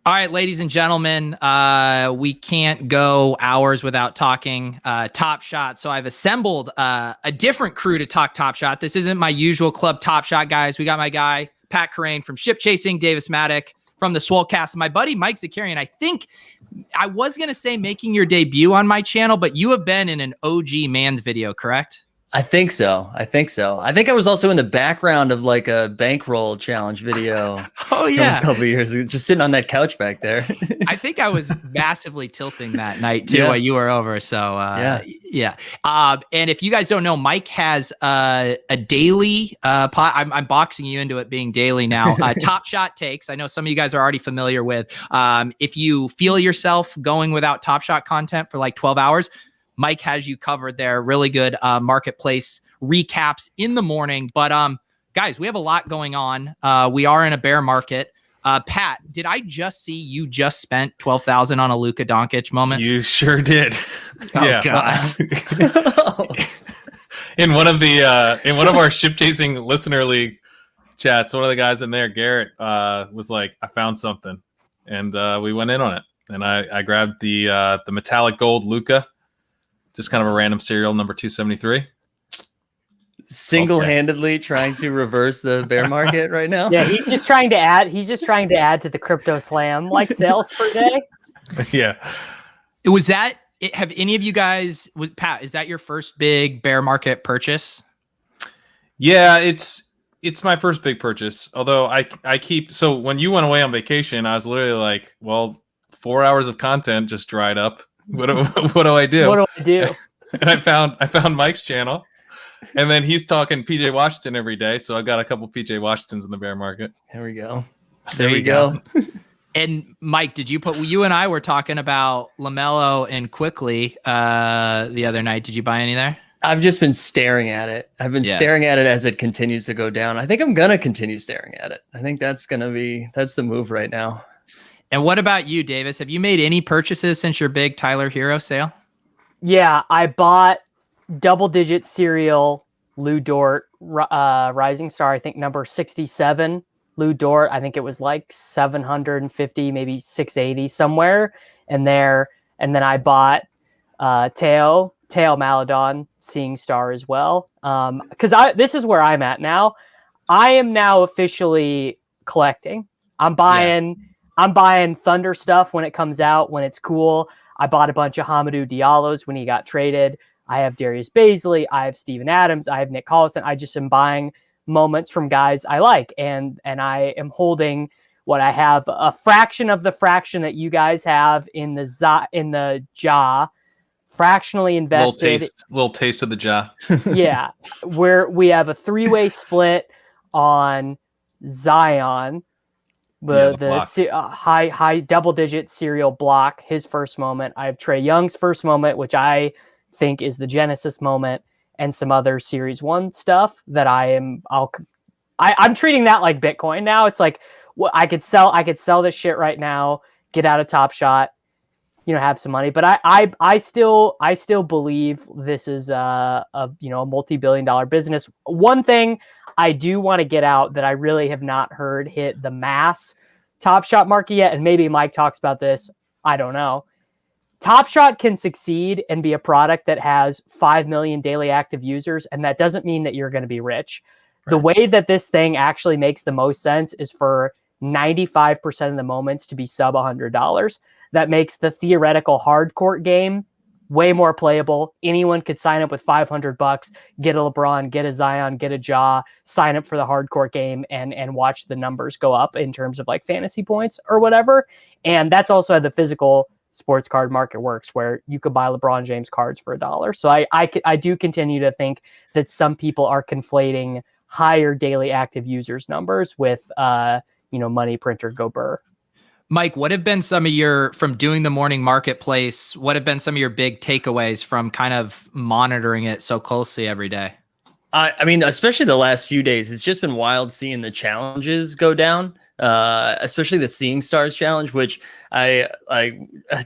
All right, ladies and gentlemen, we can't go hours without talking Top Shot. So I've assembled a different crew to talk Top Shot. This isn't my usual club Top Shot guys. We got my guy, Pat Kerrane from Ship Chasing, Davis Mattek from the Swolecast, my buddy, Mike Zakarian. I think I was going to say making your debut on my channel, but you have been in an OG Man's video, correct? I think so. I think I was also in the background of like a bankroll challenge video. Oh yeah, from a couple of years ago, just sitting on that couch back there. I think I was massively tilting that night too while you were over. So yeah. And if you guys don't know, Mike has a daily I'm boxing you into it being daily now. Top Shot Taeks. I know some of you guys are already familiar with. If you feel yourself going without Top Shot content for like 12 hours, Mike has you covered there. Really good marketplace recaps in the morning. But guys, we have a lot going on. We are in a bear market. Pat, did I just see you just spent 12,000 on a Luka Doncic moment? You sure did. Oh yeah. God. in one of our Ship Chasing listener league chats, one of the guys in there, Garrett, was like, "I found something," and we went in on it. And I grabbed the metallic gold Luka. Just kind of a random serial number 273. Single-handedly trying to reverse the bear market right now. Yeah, he's just trying to add to the crypto slam like sales per day. Yeah. Was that have any of you guys Pat, is that your first big bear market purchase? Yeah, it's my first big purchase. Although I keep, so when you went away on vacation, I was literally like, well, 4 hours of content just dried up. What do I do? What do I do? And I found Mike's channel, and then he's talking PJ Washington every day. So I got a couple PJ Washingtons in the bear market. There we go. There we go. And Mike, you and I were talking about LaMelo and Quickly the other night. Did you buy any there? I've just been staring at it. I've been staring at it as it continues to go down. I think I'm going to continue staring at it. I think that's the move right now. And what about you, Davis? Have you made any purchases since your big Tyler Hero sale? Yeah, I bought double-digit serial Lou Dort Rising Star, I think number 67. Lou Dort, I think it was like 750, maybe 680 somewhere in there. And then I bought Teo Maladon Seeing Star as well. Because this is where I'm at now. I am now officially collecting. I'm buying Thunder stuff when it comes out, when it's cool. I bought a bunch of Hamidou Diallos when he got traded. I have Darius Bazley. I have Steven Adams. I have Nick Collison. I just am buying moments from guys I like. And I am holding what I have, a fraction of the fraction that you guys have in the jaw, fractionally invested. Little taste of the jaw. Yeah. Where we have a 3-way split on Zion. The high double-digit serial block, his first moment. I have Trae Young's first moment, which I think is the Genesis moment, and some other Series 1 stuff that I'm treating that like Bitcoin now. It's like I could sell this shit right now, get out of Top Shot, have some money. But I still believe this is a multi-billion-dollar business. One thing I do want to get out that I really have not heard hit the mass Top Shot market yet, and maybe Mike talks about this, I don't know. Top Shot can succeed and be a product that has 5 million daily active users, and that doesn't mean that you're going to be rich. Right. The way that this thing actually makes the most sense is for 95% of the moments to be sub $100. That makes the theoretical hard court game way more playable. Anyone could sign up with $500, get a LeBron, get a Zion, get a Ja, sign up for the hardcore game and watch the numbers go up in terms of like fantasy points or whatever. And that's also how the physical sports card market works, where you could buy LeBron James cards for $1. So I do continue to think that some people are conflating higher daily active users numbers with money printer go burr. Mike, what have been some of from doing the morning marketplace, what have been some of your big takeaways from kind of monitoring it so closely every day? I mean, especially the last few days, it's just been wild seeing the challenges go down. especially the Seeing Stars challenge, which I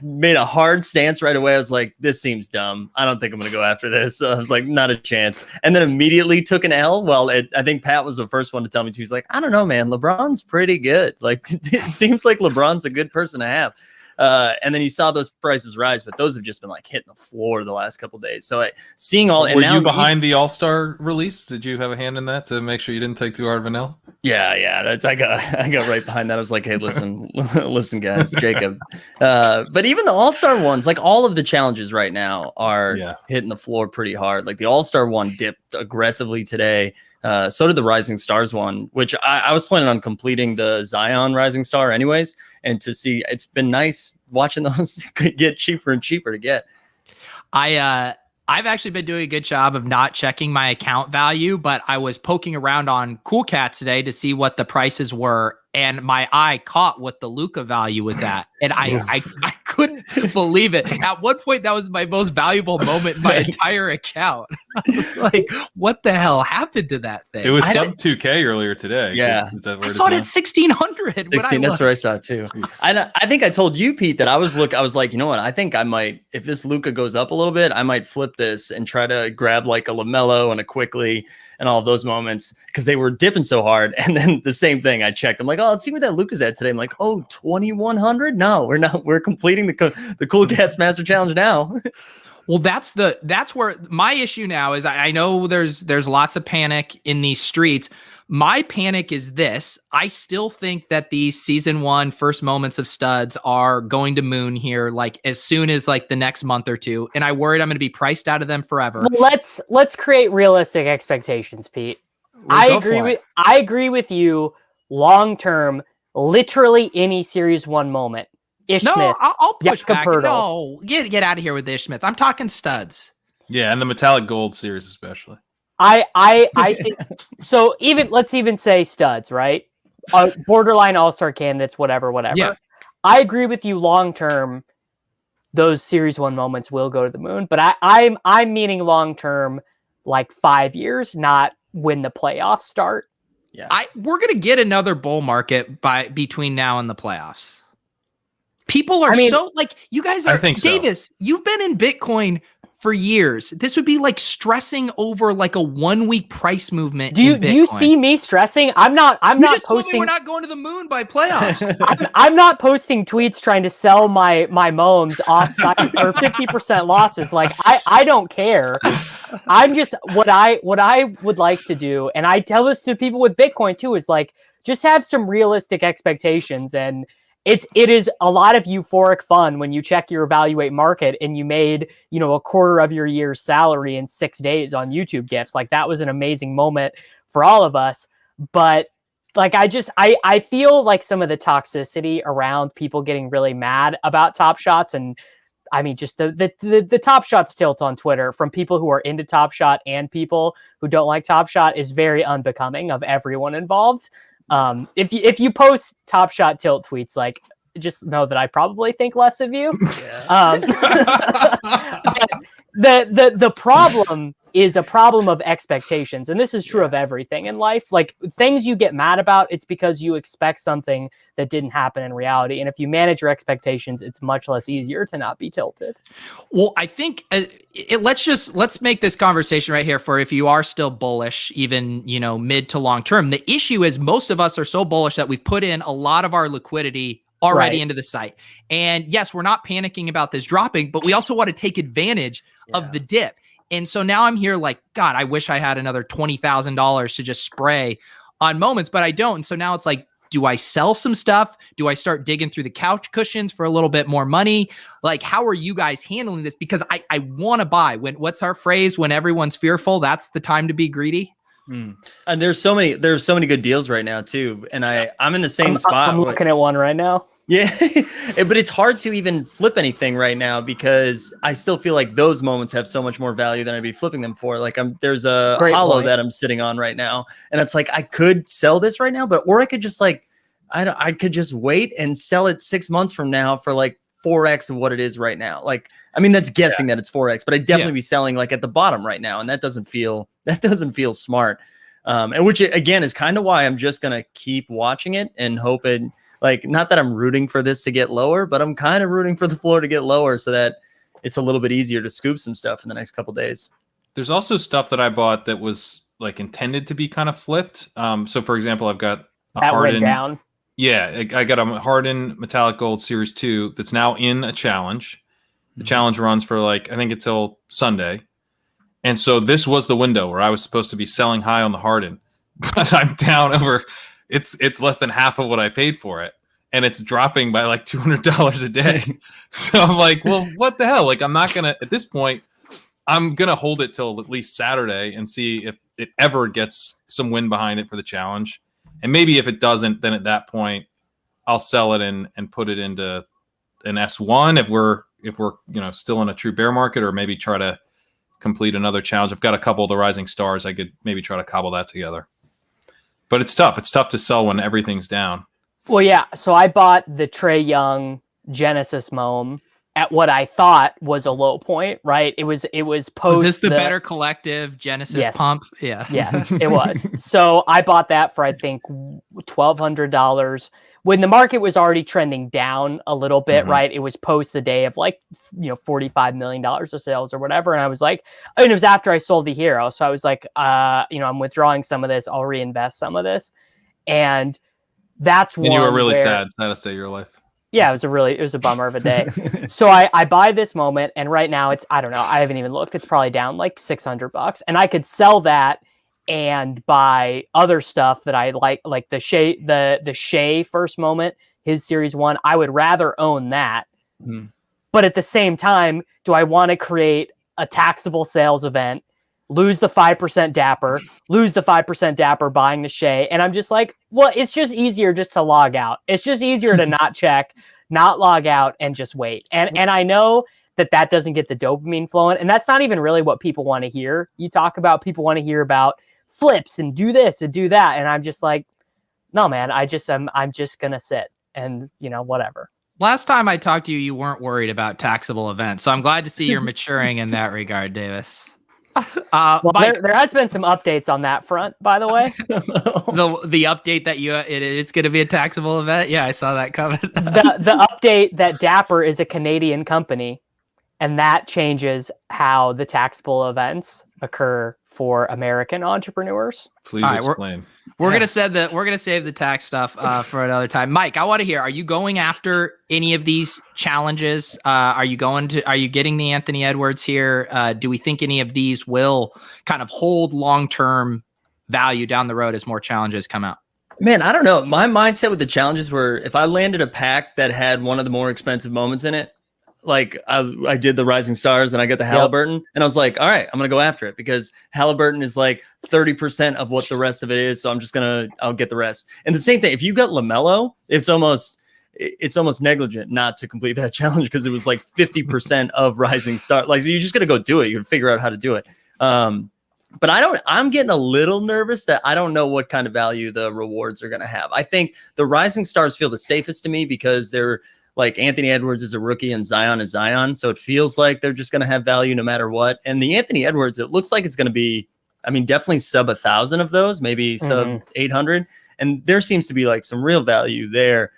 made a hard stance right away. I was like, this seems dumb. I don't think I'm going to go after this. So I was like, not a chance. And then immediately took an L. Well, I think Pat was the first one to tell me too. He's like, I don't know, man. LeBron's pretty good. Like, it seems like LeBron's a good person to have. And then you saw those prices rise, but those have just been like hitting the floor the last couple of days. So seeing all, and were now you behind the All-Star release? Did you have a hand in that to make sure you didn't take too hard of an L? Yeah. I got right behind that. I was like, hey, listen, listen, guys, Jacob. But even the All-Star ones, like all of the challenges right now are hitting the floor pretty hard. Like the All-Star one dipped aggressively today. So did the Rising Stars one, which I was planning on completing the Zion Rising Star anyways. And to see, it's been nice watching those get cheaper and cheaper to get. I've actually been doing a good job of not checking my account value, but I was poking around on Cool Cats today to see what the prices were, and my eye caught what the Luka value was at, and I couldn't believe it. At one point, that was my most valuable moment in my entire account. I was like, "What the hell happened to that thing?" It was sub 2K earlier today. Yeah, I saw it at 1600. 16. That's where I saw it too. I think I told you, Pete, that I was like, you know what? I think I might, if this Luka goes up a little bit, I might flip this and try to grab like a LaMelo and a Quickly and all of those moments because they were dipping so hard. And then the same thing, I checked. I'm like, oh, let's see what that Luka's at today. I'm like, oh, 2100? No, we're not. We're completing the Cool Cats Master Challenge now. Well, that's where my issue now is. I know there's lots of panic in these streets. My panic is this. I still think that these season 1 first moments of studs are going to moon here, like as soon as like the next month or two. And I worried I'm going to be priced out of them forever. Well, let's create realistic expectations, Pete. I agree with you. Long term, literally any series 1 moment. Ish no, Smith, I'll push back. Pirtle. No, get out of here with Ish Smith. I'm talking studs. Yeah, and the metallic gold series especially. I think so. Let's even say studs, right? Borderline all-star candidates, whatever. Yeah. I agree with you. Long term, those series 1 moments will go to the moon, but I'm meaning long term, like 5 years, not when the playoffs start. Yeah, we're gonna get another bull market between now and the playoffs. People are so like, you guys are. I think Davis, so. You've been in Bitcoin for years. This would be like stressing over like a 1 week price movement. Do you see me stressing? I'm not posting. We're not going to the moon by playoffs. I'm not posting tweets trying to sell my moms off site for 50% losses. Like I don't care. I'm just what I would like to do, and I tell this to people with Bitcoin too, is like just have some realistic expectations. And it is a lot of euphoric fun when you check your evaluate market and you made, a quarter of your year's salary in 6 days on YouTube gifts. Like that was an amazing moment for all of us. But like, I feel like some of the toxicity around people getting really mad about Top Shots, and I mean, just the Top Shots tilt on Twitter from people who are into Top Shot and people who don't like Top Shot is very unbecoming of everyone involved. If you post Top Shot tilt tweets, like, just know that I probably think less of you. The problem is a problem of expectations, and this is true of everything in life. Like things you get mad about, it's because you expect something that didn't happen in reality. And if you manage your expectations, it's much less easier to not be tilted. Well, I think let's make this conversation right here for if you are still bullish, even mid to long term. The issue is most of us are so bullish that we've put in a lot of our liquidity already into the site. And yes, we're not panicking about this dropping, but we also want to take advantage of the dip. And so now I'm here like, God, I wish I had another $20,000 to just spray on moments, but I don't. And so now it's like, do I sell some stuff? Do I start digging through the couch cushions for a little bit more money? Like, how are you guys handling this? Because I want to buy. What's our phrase? When everyone's fearful, that's the time to be greedy. And there's so many good deals right now too. And I'm in the same spot. I'm looking at one right now. Yeah, but it's hard to even flip anything right now because I still feel like those moments have so much more value than I'd be flipping them for. Like there's a hollow that I'm sitting on right now, and it's like I could sell this right now, or I could just I could just wait and sell it 6 months from now for like 4x of what it is right now. Like, I mean, that's guessing that it's 4x, but I'd definitely be selling like at the bottom right now, and that doesn't feel smart. And which again is kind of why I'm just gonna keep watching it and hoping, like, not that I'm rooting for this to get lower, but I'm kind of rooting for the floor to get lower so that it's a little bit easier to scoop some stuff in the next couple days. There's also stuff that I bought that was like intended to be kind of flipped. So for example, I've got a That Harden. went down. Yeah, I got a Harden Metallic Gold Series 2 that's now in a challenge. The challenge runs for like, I think until Sunday. And so this was the window where I was supposed to be selling high on the Harden, but I'm down over, it's less than half of what I paid for it. And it's dropping by like $200 a day. So I'm like, well, what the hell? Like, I'm not going to, at this point, I'm going to hold it till at least Saturday and see if it ever gets some wind behind it for the challenge. And maybe if it doesn't, then at that point, I'll sell it and put it into an S1 if we're still in a true bear market, or maybe try to complete another challenge. I've got a couple of the Rising Stars. I could maybe try to cobble that together. But it's tough. It's tough to sell when everything's down. Well, yeah. So I bought the Trae Young Genesis Moam at what I thought was a low point, right? It was post. Was this the Better Collective Genesis pump? Yeah. Yes, it was. So I bought that for, I think, $1,200 when the market was already trending down a little bit, right? It was post the day of like, $45 million of sales or whatever. And I was like, and it was after I sold the Hero. So I was like, I'm withdrawing some of this. I'll reinvest some of this. And that's one. And you were really sad. Saddest day of your life. Yeah, it was a bummer of a day. So I buy this moment, and right now it's, I don't know, I haven't even looked. It's probably down like $600, and I could sell that and buy other stuff that I like the Shea first moment, his series 1. I would rather own that. But at the same time, do I want to create a taxable sales event, lose the 5% dapper, buying the Shea? And I'm just like, well, it's just easier just to log out. It's just easier to not check, not log out, and just wait. And I know that doesn't get the dopamine flowing. And that's not even really what people want to hear. You talk about, people want to hear about flips and do this and do that. And I'm just like, no, man, I'm just going to sit and, whatever. Last time I talked to you, you weren't worried about taxable events. So I'm glad to see you're maturing in that regard, Davis. Well, Mike, there has been some updates on that front, by the way. the update that it's going to be a taxable event. Yeah, I saw that coming. the update that Dapper is a Canadian company, and that changes how the taxable events occur for American entrepreneurs. Please explain. We're gonna save the tax stuff for another time. Mike, I want to hear: are you going after any of these challenges? Are you getting the Anthony Edwards here? Do we think any of these will kind of hold long-term value down the road as more challenges come out? Man, I don't know. My mindset with the challenges were, if I landed a pack that had one of the more expensive moments in it, like I did the Rising Stars and I got the Halliburton, and I was like, all right, I'm going to go after it because Halliburton is like 30% of what the rest of it is. So I'll get the rest. And the same thing, if you got LaMelo, it's almost negligent not to complete that challenge because it was like 50% of Rising Star. Like, so you just got to go do it. You can figure out how to do it. But I'm getting a little nervous that I don't know what kind of value the rewards are going to have. I think the Rising Stars feel the safest to me because they're, like, Anthony Edwards is a rookie and Zion is Zion. So it feels like they're just going to have value no matter what. And the Anthony Edwards, it looks like it's going to be, I mean, definitely sub 1,000 of those, maybe sub 800. And there seems to be like some real value there.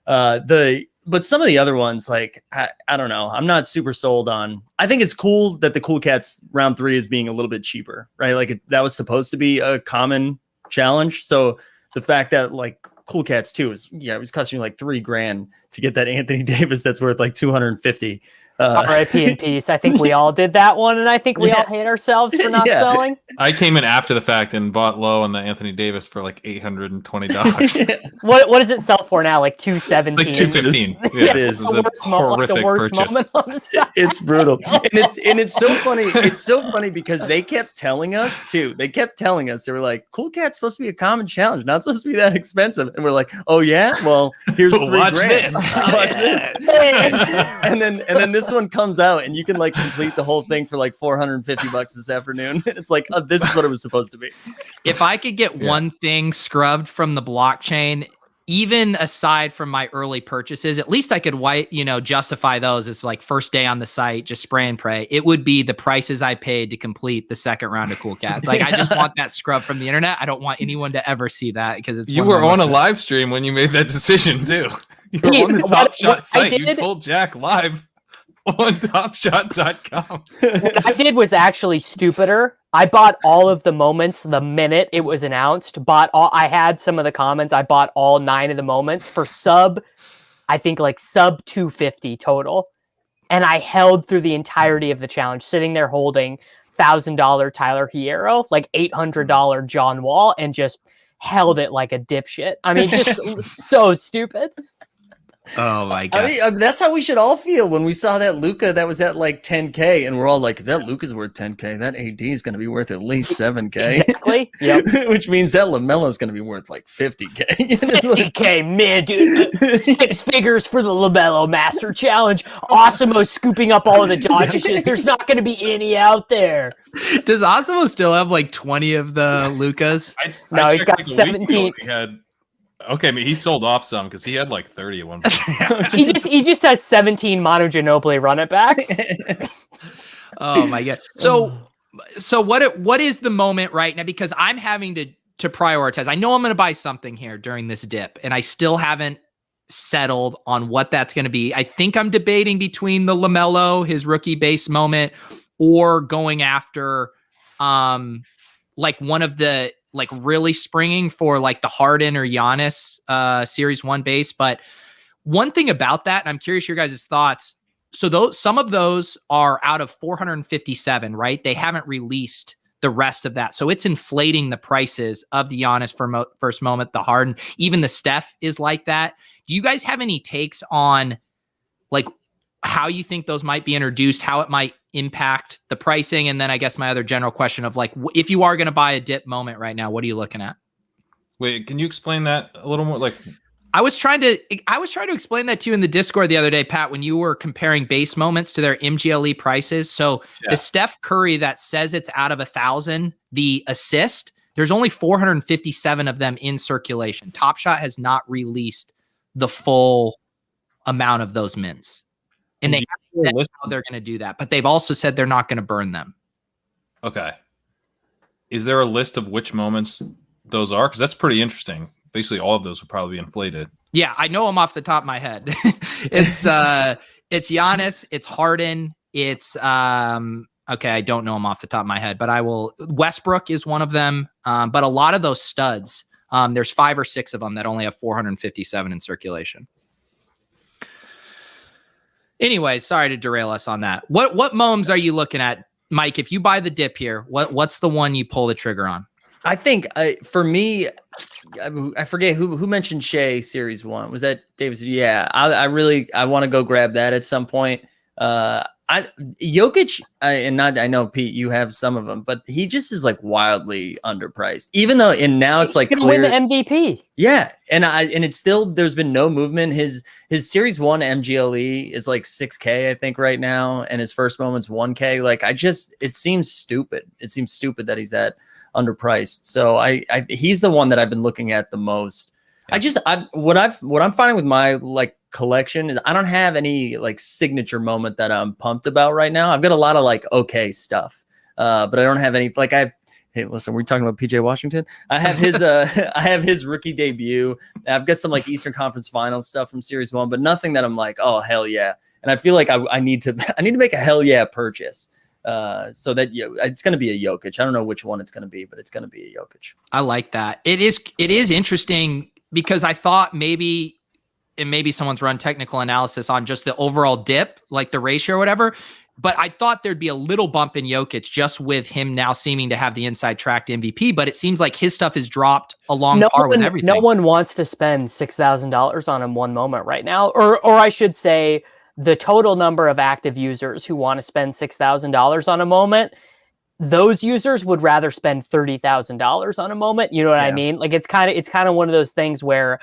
But some of the other ones, like, I don't know. I'm not super sold on. I think it's cool that the Cool Cats round 3 is being a little bit cheaper, right? Like that was supposed to be a common challenge. So the fact that like Cool Cats 2 it was costing you like $3,000 to get that Anthony Davis that's worth like 250. R.I.P. in peace. I think we all did that one, and I think we all hate ourselves for not selling. I came in after the fact and bought low on the Anthony Davis for like $820. What does it sell for now? Like $217? Like $215. Yeah, it is. It's a horrific purchase. It's brutal, and it's so funny. It's so funny because they kept telling us too. They kept telling us, they were like, "Cool Cat's supposed to be a common challenge, not supposed to be that expensive." And we're like, "Oh yeah, well here's $3,000. Watch this. Watch this." and then this one comes out and you can like complete the whole thing for like $450 this afternoon. It's like, this is what it was supposed to be. If I could get one thing scrubbed from the blockchain, even aside from my early purchases, at least I could justify those as like first day on the site, just spray and pray. It would be the prices I paid to complete the second round of Cool Cats. Like I just want that scrub from the internet. I don't want anyone to ever see that because it's. You were on a live stream when you made that decision too. You were on the Topshot site. You told Jack live on topshot.com. What I did was actually stupider. I bought all of the moments the minute it was announced. I had some of the comments. I bought all 9 of the moments for sub 250 total. And I held through the entirety of the challenge, sitting there holding $1,000 Tyler Hierro, like $800 John Wall, and just held it like a dipshit. I mean, just so stupid. Oh my god! I mean, that's how we should all feel when we saw that Luka that was at like 10K, and we're all like, if that Luka's worth 10K, that AD is going to be worth at least 7K. Exactly. Yep. Which means that LaMelo is going to be worth like 50K. 50K, man, dude. 6 figures for the LaMelo Master Challenge. Osimo scooping up all of the Doncic's. There's not going to be any out there. Does Osimo still have like 20 of the Lukas? No, he's got 17. Okay, I mean, he sold off some because he had like 30 at one point. he just has 17 Manu Ginobili run it backs. Oh my god! So what is the moment right now? Because I'm having to prioritize. I know I'm going to buy something here during this dip, and I still haven't settled on what that's going to be. I think I'm debating between the LaMelo, his rookie base moment, or going after like one of the like really springing for like the Harden or Giannis Series 1 base. But one thing about that, and I'm curious your guys' thoughts. So some of those are out of 457, right? They haven't released the rest of that. So it's inflating the prices of the Giannis for first moment, the Harden, even the Steph is like that. Do you guys have any takes on like how you think those might be introduced, how it might impact the pricing? And then I guess my other general question of like, if you are going to buy a dip moment right now, what are you looking at? Wait, can you explain that a little more? Like, I was trying to explain that to you in the Discord the other day, Pat, when you were comparing base moments to their MGLE prices. So the Steph Curry that says it's out of 1,000, the assist, there's only 457 of them in circulation. Top Shot has not released the full amount of those mints. And they haven't said how they're going to do that, but they've also said they're not going to burn them. Okay. Is there a list of which moments those are? Because that's pretty interesting. Basically, all of those would probably be inflated. Yeah, I know them off the top of my head. It's Giannis, it's Harden, it's okay, I don't know them off the top of my head, but I will. Westbrook is one of them, but a lot of those studs, there's 5 or 6 of them that only have 457 in circulation. Anyway, sorry to derail us on that. What moms are you looking at, Mike? If you buy the dip here, what's the one you pull the trigger on? I think for me, I forget who mentioned Shea Series 1. Was that Davis? Yeah, I want to go grab that at some point. Jokic, I know Pete, you have some of them, but he just is like wildly underpriced. Even though, and now it's like clear win the MVP. Yeah, and it's still there's been no movement. His Series 1 MGLE is like 6K, I think, right now, and his first moment's 1K. Like it seems stupid. It seems stupid that he's that underpriced. So he's the one that I've been looking at the most. Yeah. What I'm finding with my like collection is I don't have any like signature moment that I'm pumped about right now. I've got a lot of like okay stuff, but I don't have any like hey, listen, we're talking about PJ Washington. I have his I have his rookie debut. I've got some like Eastern Conference Finals stuff from Series 1, but nothing that I'm like, oh hell yeah. And I feel like I need to make a hell yeah purchase. So that it's going to be a Jokic. I don't know which one it's going to be, but it's going to be a Jokic. I like that. It is interesting because I thought maybe someone's run technical analysis on just the overall dip, like the ratio or whatever. But I thought there'd be a little bump in Jokic just with him now seeming to have the inside track to MVP. But it seems like his stuff has dropped along par with everything. No one wants to spend $6,000 on him one moment right now, or I should say, the total number of active users who want to spend $6,000 on a moment, those users would rather spend $30,000 on a moment. You know what I mean? Like it's kind of one of those things where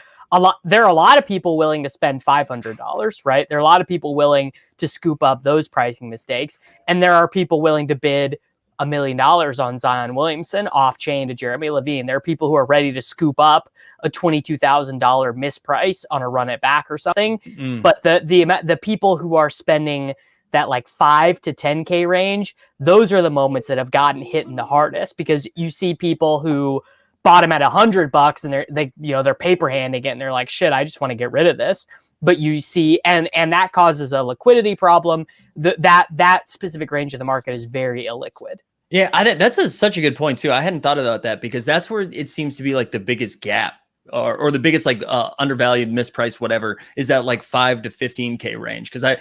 there are a lot of people willing to spend $500, right? There are a lot of people willing to scoop up those pricing mistakes, and there are people willing to bid $1 million on Zion Williamson off chain to Jeremy Levine. There are people who are ready to scoop up a $22,000 misprice on a run it back or something. But the people who are spending that like 5 to 10K range, those are the moments that have gotten hit in the hardest, because you see people who bought them at $100 and they're paper handing it and they're like, shit, I just want to get rid of this. But you see, and that causes a liquidity problem. That specific range of the market is very illiquid. Yeah, that's such a good point too. I hadn't thought about that, because that's where it seems to be like the biggest gap, or the biggest like undervalued, mispriced, whatever, is that like 5 to 15K range. Because I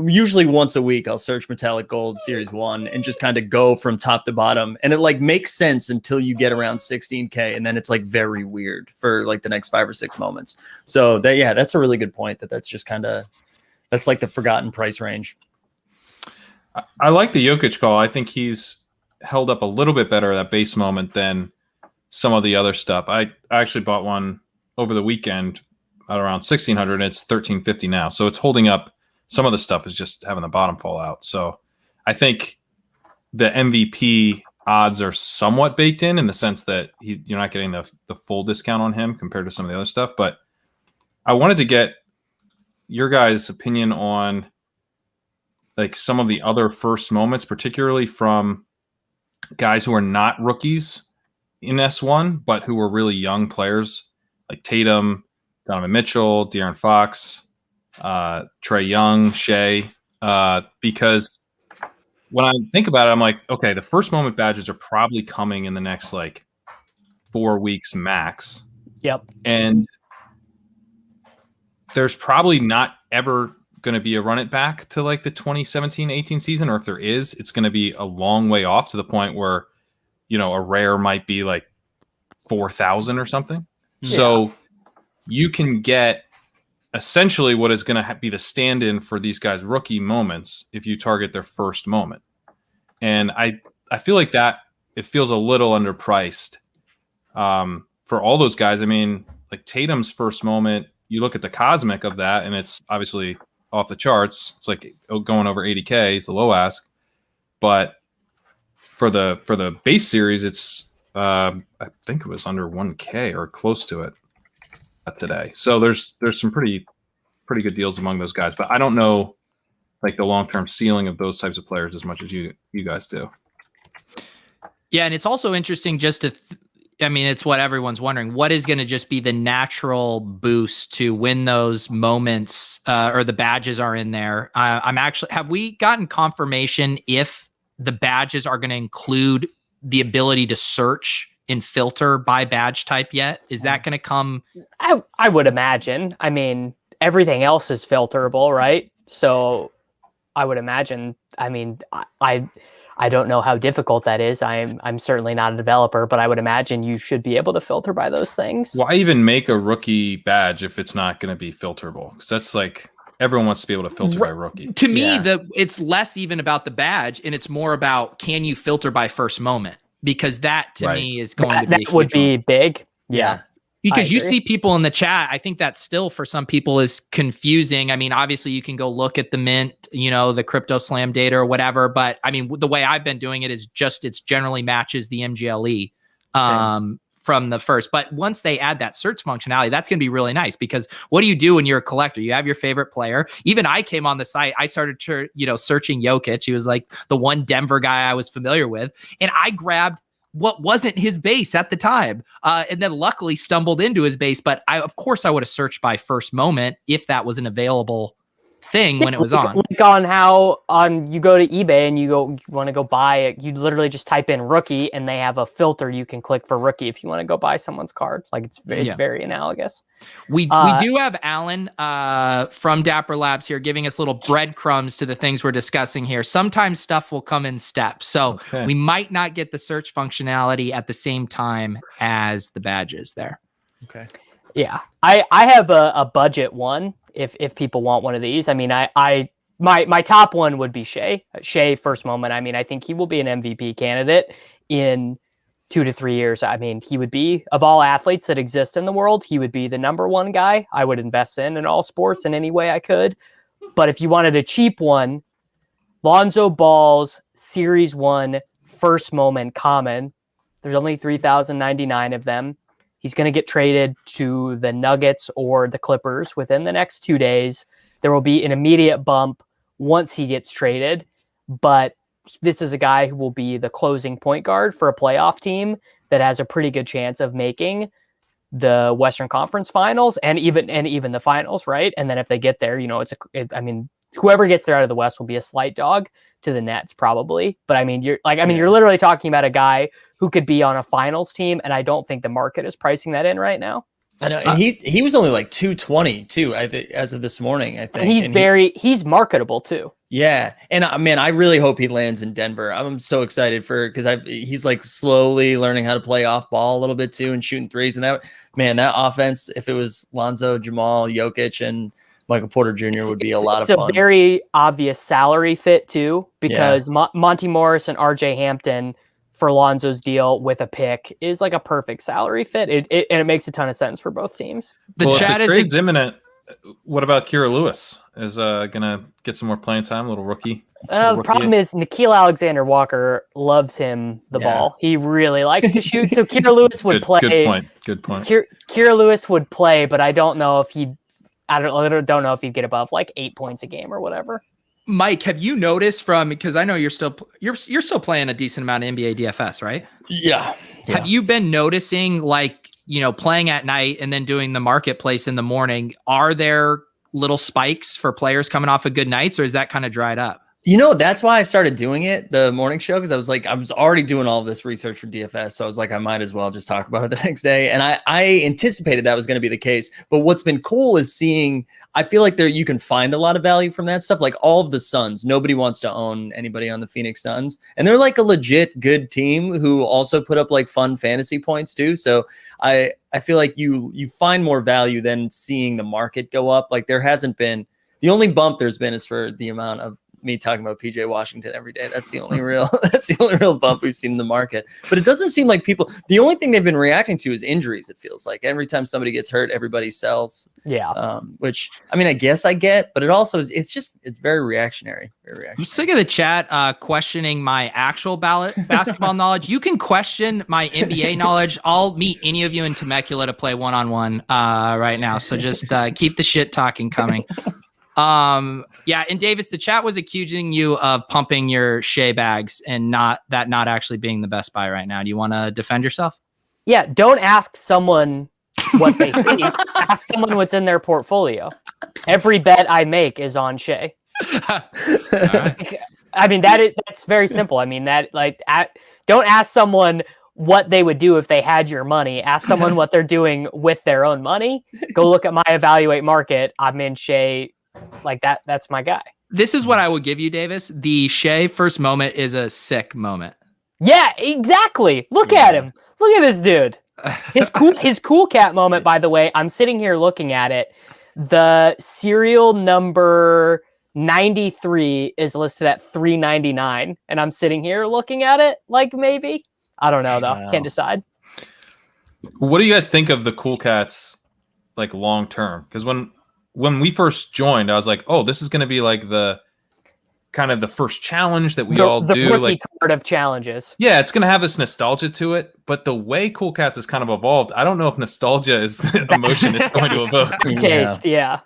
usually once a week I'll search Metallic Gold Series 1 and just kind of go from top to bottom, and it like makes sense until you get around 16K, and then it's like very weird for like the next 5 or 6 moments. So that's a really good point. That's just that's like the forgotten price range. I like the Jokic call. I think he's held up a little bit better at that base moment than some of the other stuff. I actually bought one over the weekend at around 1,600, and it's 1,350 now. So it's holding up. Some of the stuff is just having the bottom fall out. So I think the MVP odds are somewhat baked in the sense that you're not getting the full discount on him compared to some of the other stuff. But I wanted to get your guys' opinion on like some of the other first moments, particularly from guys who are not rookies in S1, but who were really young players like Tatum, Donovan Mitchell, De'Aaron Fox, Trae Young, Shea, because when I think about it, I'm like, okay, the first moment badges are probably coming in the next like 4 weeks max. Yep. And there's probably not ever going to be a run it back to like the 2017-18 season, or if there is, it's going to be a long way off, to the point where, a rare might be like 4,000 or something. Yeah. So you can get essentially what is going to be the stand-in for these guys' rookie moments if you target their first moment. And I feel like that it feels a little underpriced for all those guys. I mean, like Tatum's first moment, you look at the cosmic of that, and it's obviously off the charts. It's like going over 80K. It's the low ask. But for the base series, it's I think it was under 1K or close to it today. So there's some pretty good deals among those guys. But I don't know like the long-term ceiling of those types of players as much as you guys do. Yeah, and it's also interesting just to it's what everyone's wondering. What is going to just be the natural boost to when those moments or the badges are in there? Have we gotten confirmation if the badges are going to include the ability to search and filter by badge type yet? Is that going to come? I would imagine. I mean, everything else is filterable, right? So I would imagine. I mean, I don't know how difficult that is. I'm certainly not a developer, but I would imagine you should be able to filter by those things. Why even make a rookie badge if it's not going to be filterable? Because that's like everyone wants to be able to filter by rookie. To me, it's less even about the badge, and it's more about, can you filter by first moment? Because that to me is going to be that would be big. Yeah. Because you see people in the chat, I think that still for some people is confusing. I mean, obviously you can go look at the mint, the crypto slam data or whatever. But I mean, the way I've been doing it is just, it's generally matches the MGLE from the first. But once they add that search functionality, that's going to be really nice, because what do you do when you're a collector? You have your favorite player. Even I came on the site, I started searching Jokic. He was like the one Denver guy I was familiar with. And I grabbed what wasn't his base at the time. And then luckily stumbled into his base. But of course I would have searched by first moment if that was an available thing when it was on. Like on how you go to eBay and you want to go buy it, you literally just type in rookie and they have a filter you can click for rookie if you want to go buy someone's card. Like it's very analogous. We do have Alan from Dapper Labs here giving us little breadcrumbs to the things we're discussing here. Sometimes stuff will come in steps. So we might not get the search functionality at the same time as the badges there. Okay. Yeah. I have a budget one if people want one of these. I mean, my top one would be Shea. Shea first moment. I mean, I think he will be an MVP candidate in 2 to 3 years. I mean, he would be, of all athletes that exist in the world, he would be the number one guy I would invest in all sports in any way I could. But if you wanted a cheap one, Lonzo Ball's Series 1 first moment common. There's only 3,099 of them. He's going to get traded to the Nuggets or the Clippers within the next 2 days. There will be an immediate bump once he gets traded, but this is a guy who will be the closing point guard for a playoff team that has a pretty good chance of making the Western Conference Finals and even the finals, right? And then if they get there, whoever gets there out of the West will be a slight dog to the Nets probably. But you're literally talking about a guy who could be on a finals team, and I don't think the market is pricing that in right now. I know, and he was only like 220 too, as of this morning, I think. And he's marketable too. Yeah, and I really hope he lands in Denver. I'm so excited because he's like slowly learning how to play off ball a little bit too and shooting threes. And that offense, if it was Lonzo, Jamal, Jokic, and Michael Porter Jr. would be a lot of fun. It's a very obvious salary fit too, because Monty Morris and RJ Hampton for Lonzo's deal with a pick is like a perfect salary fit. It makes a ton of sense for both teams. If the trade's imminent, what about Kira Lewis? Is gonna get some more playing time, a little rookie? The problem is Nickeil Alexander-Walker loves him the ball. He really likes to shoot. So Kira Lewis would play. Good point. Kira Lewis would play, but I don't know if he'd get above like 8 points a game or whatever. Mike, have you noticed because I know you're still playing a decent amount of NBA DFS, right? Yeah. Have you been noticing playing at night and then doing the marketplace in the morning? Are there little spikes for players coming off of good nights, or is that kind of dried up? That's why I started doing it, the morning show, because I was already doing all of this research for DFS. So I was like, I might as well just talk about it the next day. And I anticipated that was going to be the case. But what's been cool is I feel like you can find a lot of value from that stuff. Like all of the Suns, nobody wants to own anybody on the Phoenix Suns. And they're like a legit good team who also put up like fun fantasy points too. So I feel like you find more value than seeing the market go up. Like there hasn't been, the only bump there's been is for the amount of me talking about PJ Washington every day. That's the only real bump we've seen in the market. But it doesn't seem like the only thing they've been reacting to is injuries. It feels like every time somebody gets hurt, everybody sells. Yeah. Which I guess I get, but it also it's very reactionary. I'm sick of the chat questioning my actual basketball knowledge. You can question my NBA knowledge. I'll meet any of you in Temecula to play one-on-one right now. So just keep the shit talking coming. And Davis, the chat was accusing you of pumping your Shea bags and not actually being the best buy right now. Do you want to defend yourself? Yeah, don't ask someone what they think. Ask someone what's in their portfolio. Every bet I make is on Shea. Right. That's very simple. Don't ask someone what they would do if they had your money. Ask someone what they're doing with their own money. Go look at my evaluate market. I'm in Shea. Like that's my guy. This is what I would give you, Davis. The Shea first moment is a sick moment. Yeah, exactly. Look at him. Look at this dude. His cool cat moment, by the way, I'm sitting here looking at it. The serial number 93 is listed at $399, and I'm sitting here looking at it like maybe. I don't know though. Wow. Can't decide. What do you guys think of the Cool Cats like long term? Because when we first joined, I was like, oh, this is going to be like the kind of the first challenge that we all do. The like card of challenges. Yeah, it's going to have this nostalgia to it. But the way Cool Cats has kind of evolved, I don't know if nostalgia is the emotion it's going to evoke. Taste, yeah.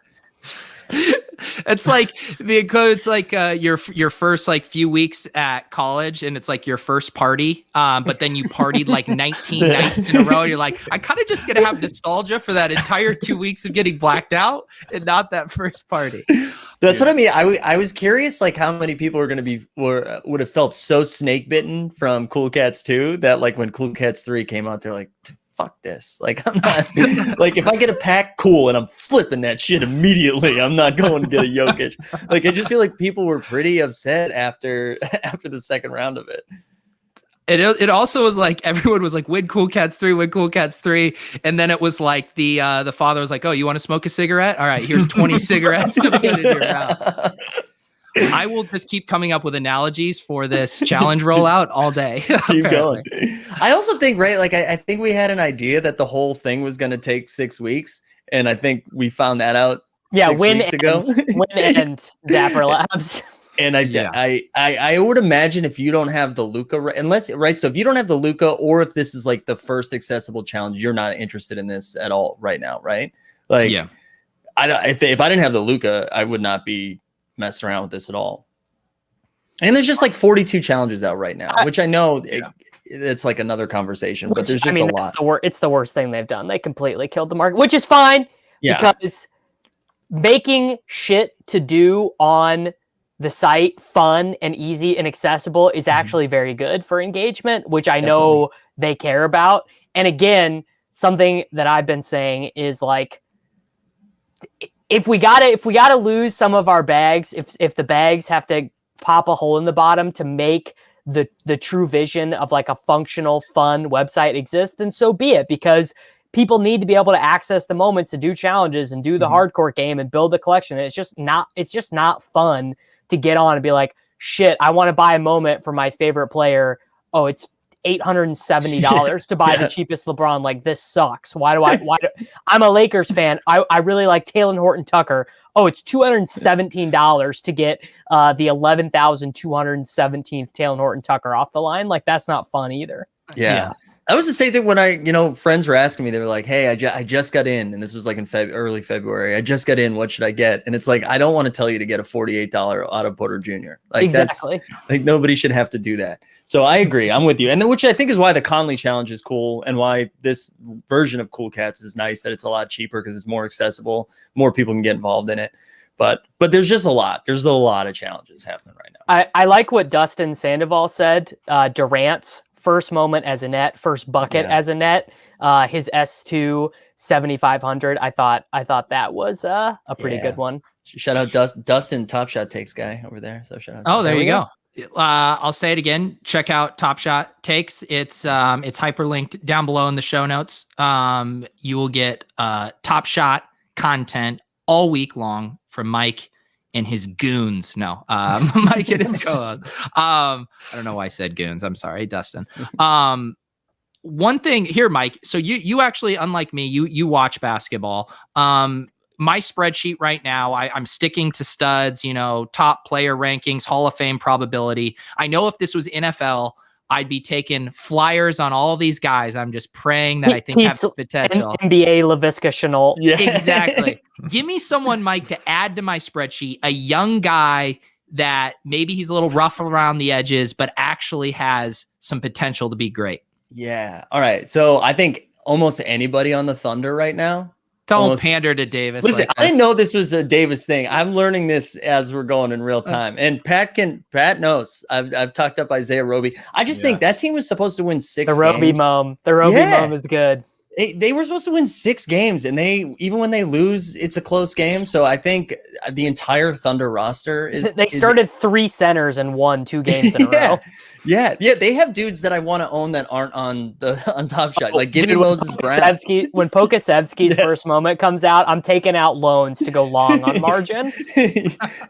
It's like your first like few weeks at college, and it's like your first party. But then you partied like 19 nights in a row. You're like, I kind of just gonna have nostalgia for that entire 2 weeks of getting blacked out, and not that first party. That's what I mean. I was curious, like how many people would have felt so snake bitten from Cool Cats 2 that like when Cool Cats 3 came out, they're like, fuck this. Like I'm not like if I get a pack, cool, and I'm flipping that shit immediately. I'm not going to get a Jokic. Like I just feel like people were pretty upset after the second round of it. It also was like everyone was like, win Cool Cats 3, win Cool Cats 3. And then it was like the father was like, oh, you want to smoke a cigarette? All right, here's 20 cigarettes to put in your mouth. I will just keep coming up with analogies for this challenge rollout all day. Keep going. I also think, right, like I think we had an idea that the whole thing was going to take 6 weeks. And I think we found that out 6 weeks ago. Win and Dapper Labs. And I would imagine if you don't have the Luca, so if you don't have the Luca, or if this is like the first accessible challenge, you're not interested in this at all right now, right? Like, yeah. If I didn't have the Luca, I would not be messing around with this at all. And there's just like 42 challenges out right now, which I know it's like another conversation, but there's just a lot. It's the worst thing they've done. They completely killed the market, which is fine because making shit to do on the site fun and easy and accessible is actually very good for engagement, which I know they care about. And again, something that I've been saying is like, if we gotta lose some of our bags, if the bags have to pop a hole in the bottom to make the true vision of like a functional, fun website exist, then so be it, because people need to be able to access the moments to do challenges and do the hardcore game and build the collection. And it's just not fun to get on and be like, shit, I want to buy a moment for my favorite player. Oh, it's $870 to buy the cheapest LeBron. Like, this sucks. Why do I'm a Lakers fan. I really like Talen Horton-Tucker. Oh, it's $217 to get the 11,217th Talen Horton-Tucker off the line. Like, that's not fun either. Yeah. That was the same thing when friends were asking me, they were like, hey, I just got in, and this was like in early February. I just got in. What should I get? And it's like, I don't want to tell you to get a $48 Otto Porter Jr. Like, exactly. That's like, nobody should have to do that. So I agree. I'm with you. And then, which I think is why the Conley challenge is cool, and why this version of Cool Cats is nice, that it's a lot cheaper because it's more accessible. More people can get involved in it. But there's just a lot. There's a lot of challenges happening right now. I like what Dustin Sandoval said. Durant's first moment as a net, first bucket as a net, his S2 7,500. I thought that was a pretty good one. Shout out Dustin, Topshot Taeks guy over there. So shout out. Oh, there you go. I'll say it again. Check out Topshot Taeks. It's hyperlinked down below in the show notes. You will get Topshot content all week long from Mike and his goons. No, Mike and his co-host. I don't know why I said goons. I'm sorry, Dustin. One thing here, Mike. So you actually, unlike me, you watch basketball. My spreadsheet right now, I'm sticking to studs, top player rankings, Hall of Fame probability. I know if this was NFL, I'd be taking flyers on all these guys. I'm just praying that I think have potential. NBA LaVisca Chenault. Yeah. Exactly. Give me someone, Mike, to add to my spreadsheet, a young guy that maybe he's a little rough around the edges, but actually has some potential to be great. Yeah. All right. So I think almost anybody on the Thunder right now. Don't pander to Davis. Listen, I didn't know this was a Davis thing. I'm learning this as we're going in real time. And Pat knows. I've talked up Isaiah Roby. I just think that team was supposed to win 6 games. The Roby mom is good. They were supposed to win 6 games, and even when they lose, it's a close game. So I think the entire Thunder roster is. They started 3 centers and won 2 games in a row. Yeah. They have dudes that I want to own that aren't on Top Shot. Like, give me Moses Brown. When Pokasevsky's first moment comes out, I'm taking out loans to go long on margin.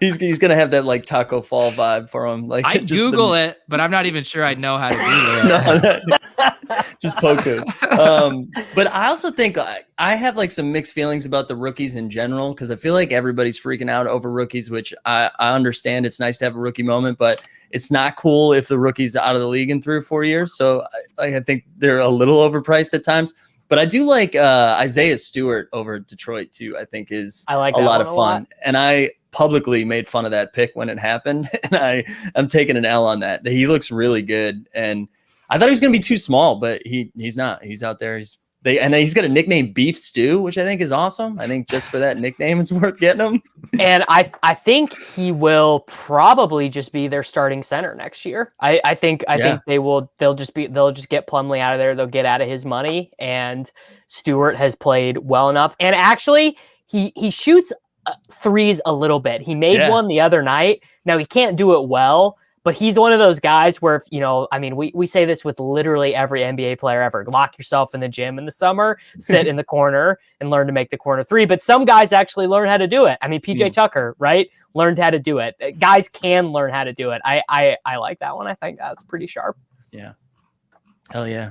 he's gonna have that like Taco Fall vibe for him. Like, I Google it, but I'm not even sure I'd know how to do it. No. Just Poku. But I also think I have like some mixed feelings about the rookies in general, because I feel like everybody's freaking out over rookies, which I understand. It's nice to have a rookie moment, but it's not cool if the rookie's out of the league in 3 or 4 years. So I think they're a little overpriced at times. But I do like Isaiah Stewart over Detroit too. I think is a lot of fun. And I publicly made fun of that pick when it happened, and I'm taking an L on that. He looks really good, and I thought he was going to be too small, but he's not. He's out there. He's got a nickname, Beef Stew, which I think is awesome. I think just for that nickname, it's worth getting him. And I think he will probably just be their starting center next year. I think they'll just get Plumlee out of there. They'll get out of his money, and Stewart has played well enough. And actually, he shoots threes a little bit. He made one the other night. Now he can't do it well, but he's one of those guys where, we say this with literally every NBA player ever. Lock yourself in the gym in the summer, sit in the corner, and learn to make the corner 3. But some guys actually learn how to do it. I mean, PJ Tucker, right? Learned how to do it. Guys can learn how to do it. I like that one. I think that's pretty sharp. Yeah. Hell yeah.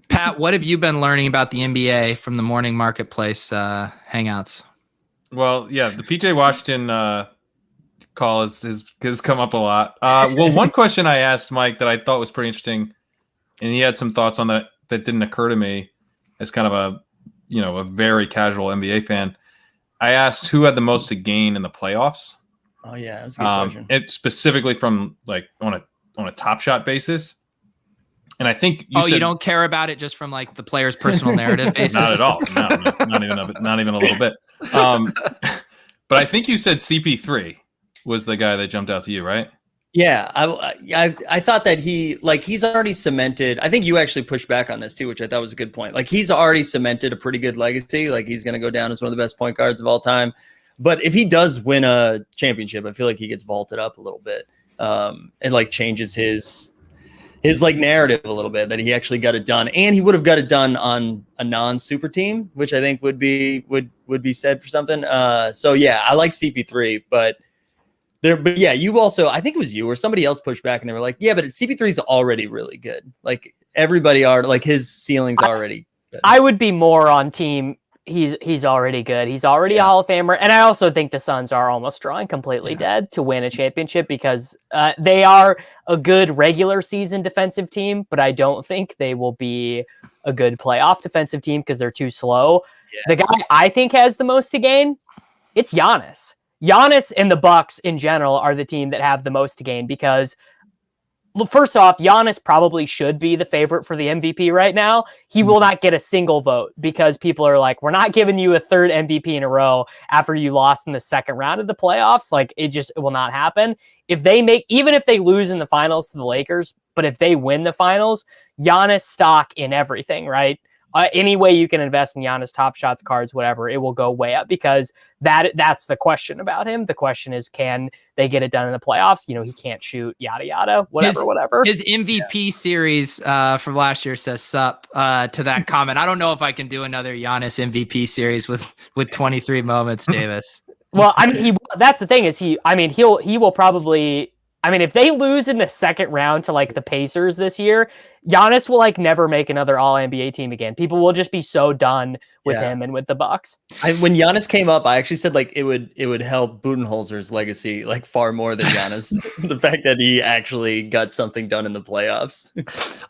Pat, what have you been learning about the NBA from the Morning Marketplace hangouts? Well, yeah, the PJ Washington call has come up a lot. Well, one question I asked Mike that I thought was pretty interesting, and he had some thoughts on that didn't occur to me as kind of a very casual NBA fan. I asked who had the most to gain in the playoffs. Oh yeah, that's a good question. It specifically from like on a top shot basis. And I think you don't care about it just from like the player's personal narrative basis? Not at all. No, not even a little bit. But I think you said CP3 was the guy that jumped out to you, right? Yeah, I thought that he's already cemented. I think you actually pushed back on this too, which I thought was a good point. Like he's already cemented a pretty good legacy. Like he's going to go down as one of the best point guards of all time. But if he does win a championship, I feel like he gets vaulted up a little bit. It like changes his like narrative a little bit that he actually got it done, and he would have got it done on a non-super team, which I think would be said for something. So yeah, I like CP3, but yeah, you also, I think it was you or somebody else pushed back and they were like, yeah, but CP3 is already really good. Like everybody are like his ceiling's already good. I would be more on team. He's already good. He's already a Hall of Famer. And I also think the Suns are almost drawing completely dead to win a championship because they are a good regular season defensive team, but I don't think they will be a good playoff defensive team because they're too slow. Yes. The guy I think has the most to gain, it's Giannis. Giannis and the Bucks in general are the team that have the most to gain because, well, first off, Giannis probably should be the favorite for the MVP right now. He will not get a single vote because people are like, we're not giving you a third MVP in a row after you lost in the second round of the playoffs. Like it will not happen. Even if they lose in the finals to the Lakers, but if they win the finals, Giannis stock in everything, right? Any way you can invest in Giannis, top shots, cards, whatever, it will go way up because that's the question about him. The question is, can they get it done in the playoffs? He can't shoot, yada, yada, whatever. His MVP series from last year says sup to that comment. I don't know if I can do another Giannis MVP series with 23 moments, Davis. Well, I mean, that's the thing is he will probably, if they lose in the second round to like the Pacers this year, Giannis will like never make another All NBA team again. People will just be so done with him and with the Bucks. When Giannis came up, I actually said like it would help Budenholzer's legacy like far more than Giannis. The fact that he actually got something done in the playoffs.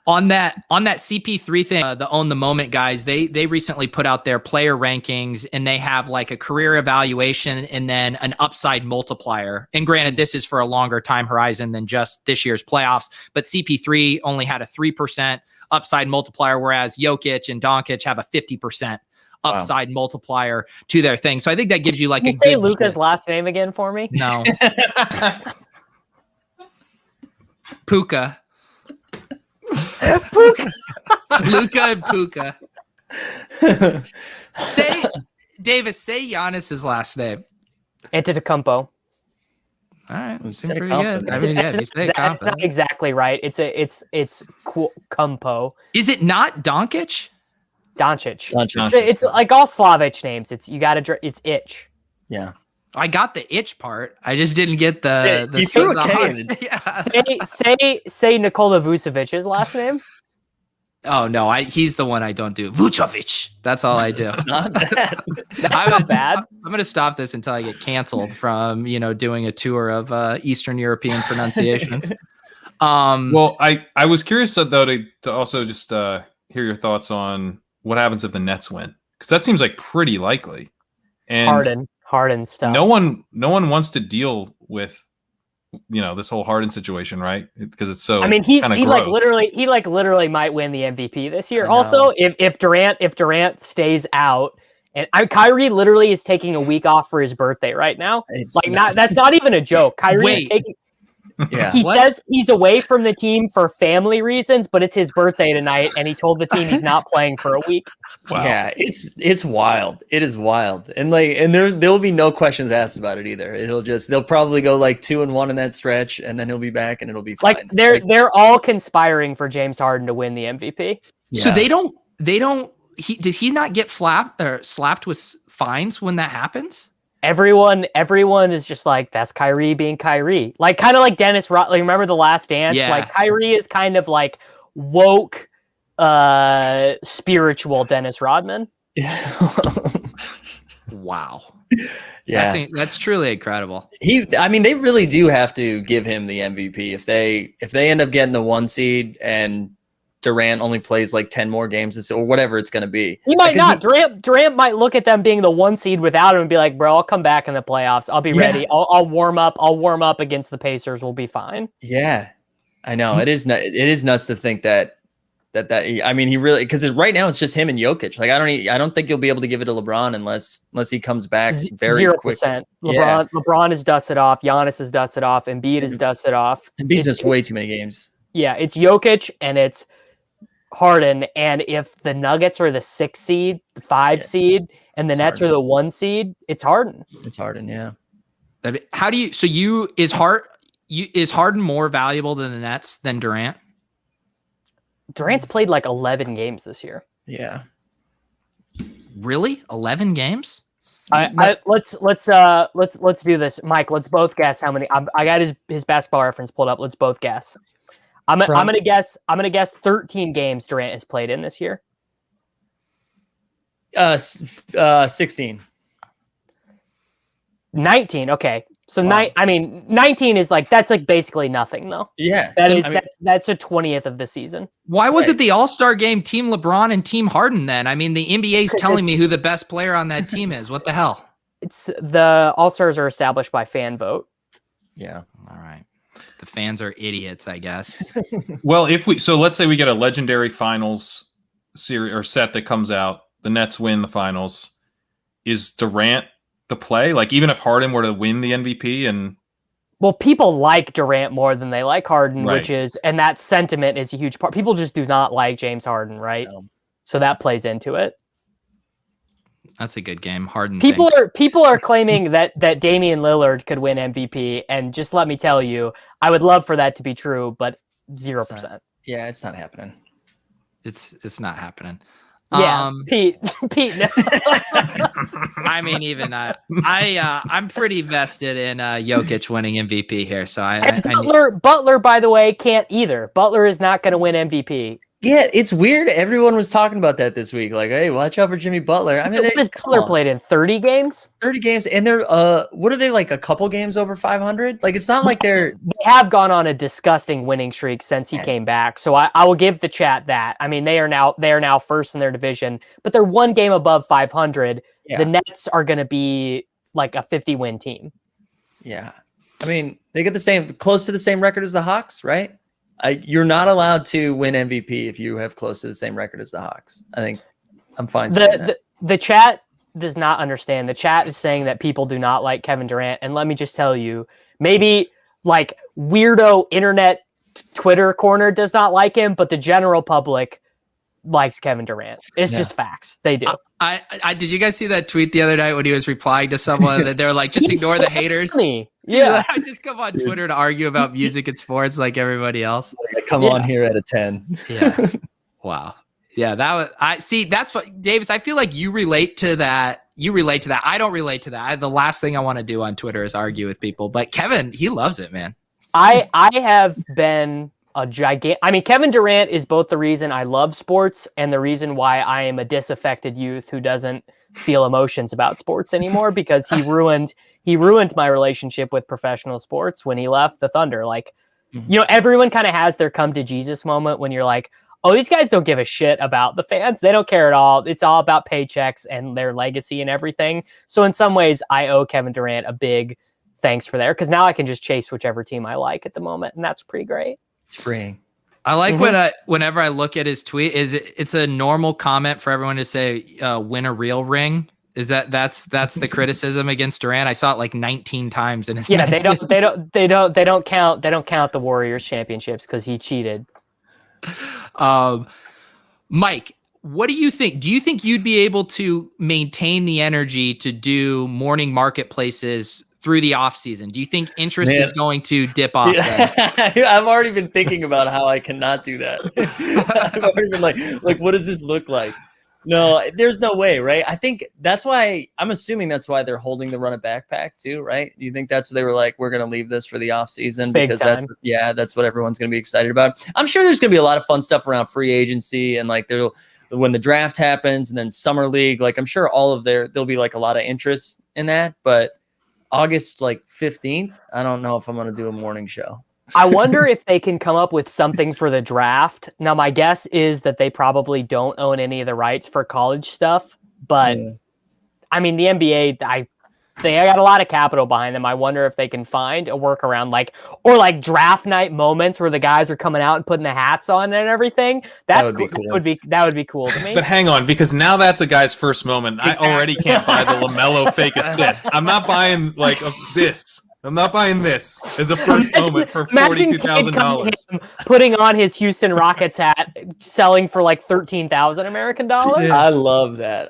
On that CP3 thing, the Own the Moment guys, they recently put out their player rankings and they have like a career evaluation and then an upside multiplier. And granted, this is for a longer time horizon than just this year's playoffs, but CP3 only had a 3% upside multiplier, whereas Jokic and Doncic have a 50% upside multiplier to their thing. So I think that gives you like Can you say Luka's last name again for me? No. Puka. Luka and Puka. Say Giannis's last name. Antetokounmpo. All right, that's pretty good. It's not exactly right. It's Kumpo. Is it not Doncic? Doncic. It's like all Slavic names. It's itch. Yeah. I got the itch part. I just didn't get the Say Nikola Vucevic's last name. Oh no, he's the one I don't do. Vucevic. That's all I do. Not bad. That's not bad. I'm gonna stop this until I get canceled from doing a tour of Eastern European pronunciations. Well, I was curious though to also just hear your thoughts on what happens if the Nets win, because that seems like pretty likely. And Harden stuff. No one wants to deal with this whole Harden situation, right? Because it's so. He literally might win the MVP this year. Also, if Durant stays out, and Kyrie literally is taking a week off for his birthday right now. That's not even a joke. Kyrie is taking. Yeah. He says he's away from the team for family reasons, but it's his birthday tonight, and he told the team he's not playing for a week. Wow. Yeah, it's wild. It is wild, and there'll be no questions asked about it either. They'll probably go like 2-1 in that stretch, and then he'll be back, and it'll be fine. They're all conspiring for James Harden to win the MVP. Yeah. So they don't. Does he not get slapped with fines when that happens? Everyone is just like, that's Kyrie being Kyrie. Like, kind of like Dennis Rodman. Remember The Last Dance? Yeah. Like, Kyrie is kind of like woke, spiritual Dennis Rodman. Wow. Yeah, that's truly incredible. I mean, they really do have to give him the MVP if they end up getting the 1 seed and Durant only plays like 10 more games or whatever it's going to be. He might not. Durant might look at them being the 1 seed without him and be like, "Bro, I'll come back in the playoffs. I'll be ready. I'll warm up. I'll warm up against the Pacers. We'll be fine." Yeah, I know it is. It is nuts to think that. I mean, he really, because right now it's just him and Jokic. Like I don't think you'll be able to give it to LeBron unless he comes back very 0%. Quickly. LeBron is dusted off. Giannis is dusted off. Embiid is dusted off. Embiid's missed way too many games. Yeah, it's Jokic and it's Harden. And if the Nuggets are the 6 seed, the 5 seed, and the Nets are the 1 seed, it's Harden. It's Harden, yeah. How do you? So is Harden more valuable than the Nets than Durant? Durant's played like 11 games this year. Yeah. Really? 11 games? Let's do this. Mike, let's both guess how many. I got his basketball reference pulled up. Let's both guess. I'm gonna guess 13 games Durant has played in this year. 16. 19. Okay. So wow. 19 is like, that's like basically nothing though. Yeah. That's a 20th of the season. Why was it the All-Star game Team LeBron and Team Harden then? I mean, the NBA's telling me who the best player on that team is. What the hell? It's the All-Stars are established by fan vote. Yeah. All right. The fans are idiots, I guess. Well, let's say we get a legendary finals series or set that comes out, the Nets win the finals. Is Durant the play? Like, even if Harden were to win the MVP and... Well, people like Durant more than they like Harden, right. and that sentiment is a huge part. People just do not like James Harden, right? No. So that plays into it. That's a good game. Harden. People are claiming that Damian Lillard could win MVP, and just let me tell you, I would love for that to be true, but 0%. Yeah, it's not happening. It's not happening. Yeah, Pete. No. I mean, even I'm pretty vested in Jokic winning MVP here. So Butler, by the way, can't either. Butler is not going to win MVP. Yeah, it's weird. Everyone was talking about that this week. Like, hey, watch out for Jimmy Butler. I mean, Butler played in 30 games. 30 games, and they're what are they, like a couple games over 500? Like, it's not like they have gone on a disgusting winning streak since he came back. So I will give the chat that. I mean, they are now first in their division, but they're 1 game above 500. Yeah. The Nets are going to be like a 50-win team. Yeah, I mean, they get close to the same record as the Hawks, right? You're not allowed to win MVP if you have close to the same record as the Hawks. I think I'm fine saying that. The chat does not understand. The chat is saying that people do not like Kevin Durant. And let me just tell you, maybe like weirdo internet Twitter corner does not like him, but the general public likes Kevin Durant. It's just facts. They do. I did you guys see that tweet the other night when he was replying to someone that they're like, just ignore the haters? Funny. Yeah. I just come on Twitter to argue about music and sports like everybody else. Come on here at a 10. Yeah. Wow. Yeah, that's what, Davis, I feel like you relate to that. I don't relate to that. The last thing I want to do on Twitter is argue with people, but Kevin, he loves it, man. I have been Kevin Durant is both the reason I love sports and the reason why I am a disaffected youth who doesn't feel emotions about sports anymore, because he ruined my relationship with professional sports when he left the Thunder. Like, everyone kind of has their come to Jesus moment when you're like, oh, these guys don't give a shit about the fans. They don't care at all. It's all about paychecks and their legacy and everything. So in some ways, I owe Kevin Durant a big thanks for there, because now I can just chase whichever team I like at the moment, and that's pretty great. It's freeing. I like whenever I look at his tweet, it's a normal comment for everyone to say, win a real ring. Is that's the criticism against Durant? I saut it like 19 times in his mentions. they don't count the Warriors championships because he cheated. Mike, what do you think? Do you think you'd be able to maintain the energy to do morning marketplaces through the off season? Do you think interest is going to dip off? I've already been thinking about how I cannot do that. I've already been like, what does this look like? No, there's no way, right? I think that's why I'm assuming that's why they're holding the run a backpack too, right? Do you think that's what they were like, we're going to leave this for the off season because that's what everyone's going to be excited about. I'm sure there's going to be a lot of fun stuff around free agency, and like when the draft happens and then summer league, like I'm sure there'll be like a lot of interest in that, but August like 15th, I don't know if I'm going to do a morning show. I wonder if they can come up with something for the draft. Now, my guess is that they probably don't own any of the rights for college stuff, but I mean, the NBA, they got a lot of capital behind them. I wonder if they can find a workaround, or draft night moments where the guys are coming out and putting the hats on and everything. That would be cool. That would be cool to me. But hang on, because now that's a guy's first moment. Exactly. I already can't buy the LaMelo fake assist. I'm not buying this. I'm not buying this as a first moment for $42,000. Putting on his Houston Rockets hat, selling for like $13,000 American dollars. I love that.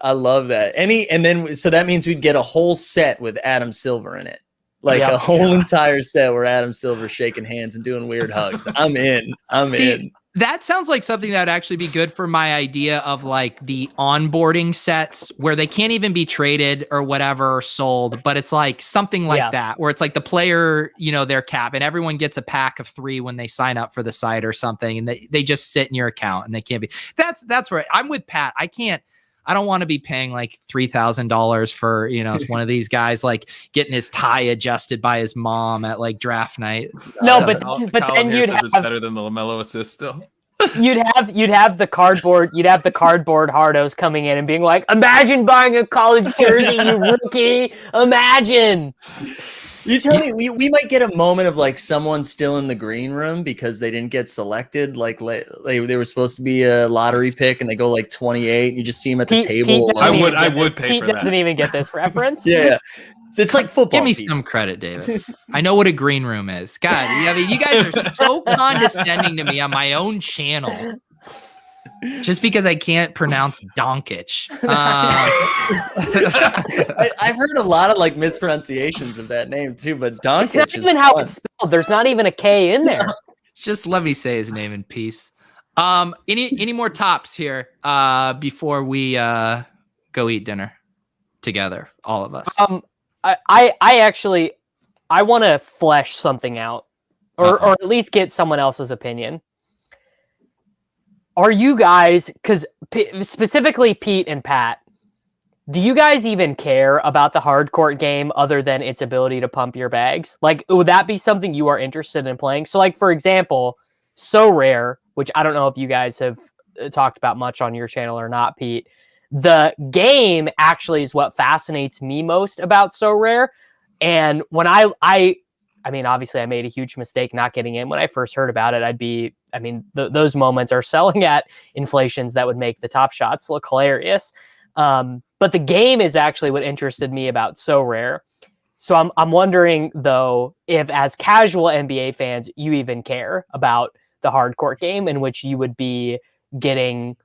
So that means we'd get a whole set with Adam Silver in it, like a whole entire set where Adam Silver's shaking hands and doing weird hugs. I'm in. In. That sounds like something that would actually be good for my idea of like the onboarding sets where they can't even be traded or whatever or sold, but it's like something like that, where it's like the player, their cap, and everyone gets a pack of 3 when they sign up for the site or something, and they just sit in your account and they can't be. That's where I'm with Pat. I don't want to be paying like $3,000 for, one of these guys like getting his tie adjusted by his mom at like draft night. No, but then you'd have, it's better than the LaMelo assist still. You'd have the cardboard hardos coming in and being like, imagine buying a college jersey, you rookie. Imagine. You tell me, we might get a moment of like someone still in the green room because they didn't get selected. Like they were supposed to be a lottery pick and they go like 28. And you just see them at the table. I would pay for that. Pete doesn't even get this reference. Yeah. So it's like football. Give me some credit, Davis. I know what a green room is. God, I mean, you guys are so condescending to me on my own channel. Just because I can't pronounce Doncic. I've heard a lot of like mispronunciations of that name too, but Doncic it's not even how it's spelled. There's not even a K in there. Just let me say his name in peace. Any more tops here before we go eat dinner together, all of us? I actually want to flesh something out, or at least get someone else's opinion. Are you guys, because specifically Pete and Pat, do you guys even care about the hard court game other than its ability to pump your bags? Like, would that be something you are interested in playing? So, like, for example, So Rare, which I don't know if you guys have talked about much on your channel or not, Pete. The game actually is what fascinates me most about So Rare. And when I mean, obviously I made a huge mistake not getting in when I first heard about it. Those moments are selling at inflations that would make the top shots look hilarious. But the game is actually what interested me about So Rare. So I'm wondering though, if as casual NBA fans, you even care about the hard court game in which you would be getting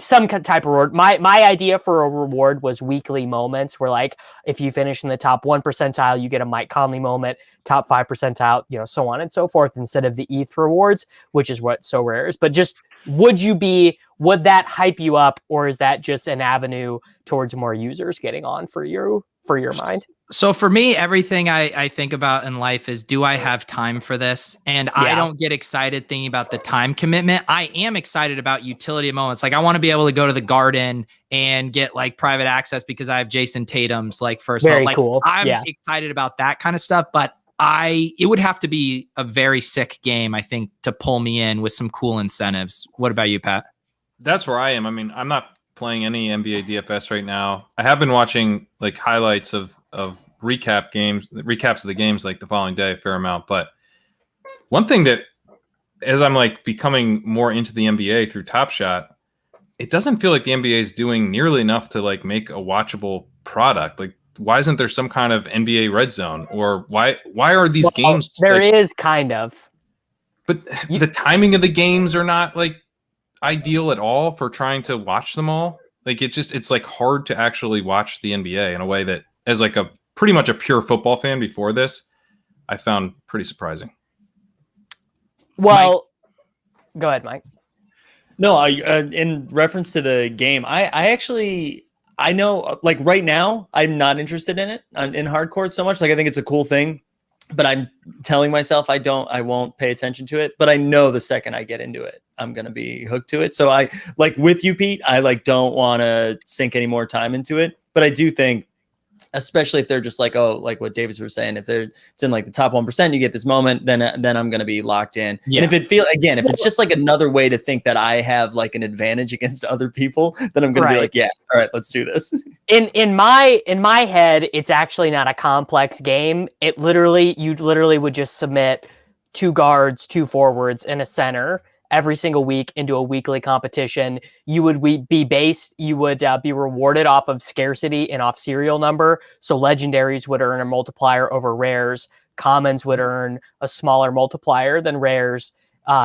some type of reward. My idea for a reward was weekly moments where, like, if you finish in the top 1 percentile, you get a Mike Conley moment, top 5 percentile, so on and so forth, instead of the ETH rewards, which is what So Rare is. But just, would that hype you up, or is that just an avenue towards more users getting on for your mind? So for me, everything I think about in life is, do I have time for this? And I don't get excited thinking about the time commitment. I am excited about utility moments. Like, I want to be able to go to the Garden and get like private access because I have Jason Tatum's like first. Very cool. I'm excited about that kind of stuff, but it would have to be a very sick game, I think, to pull me in with some cool incentives. What about you, Pat? That's where I am. I mean, I'm not playing any NBA DFS right now. I have been watching like highlights of recaps of the games like the following day, a fair amount. But one thing that, as I'm like becoming more into the NBA through Top Shot, it doesn't feel like the NBA is doing nearly enough to like make a watchable product. Like, why isn't there some kind of NBA red zone, or why are these games? There is kind of, but the timing of the games are not like ideal at all for trying to watch them all. Like, it's like hard to actually watch the NBA in a way that, as like a pretty much a pure football fan before this, I found pretty surprising. Well, go ahead, Mike. No, in reference to the game, I know, like, right now, I'm not interested in it in hardcore so much. Like, I think it's a cool thing, but I'm telling myself I won't pay attention to it. But I know the second I get into it, I'm gonna be hooked to it. So I like with you, Pete. I like don't want to sink any more time into it, but I do think, especially if they're just like, oh, like what Davis was saying, if it's in like the top 1%, you get this moment, then I'm going to be locked in. Yeah. And if it's just like another way to think that I have like an advantage against other people, then I'm going to be like, yeah, all right, let's do this. In my head, it's actually not a complex game. You literally would just submit 2 guards, 2 forwards, and a center every single week into a weekly competition. You would be rewarded off of scarcity and off serial number. So legendaries would earn a multiplier over rares. Commons would earn a smaller multiplier than rares.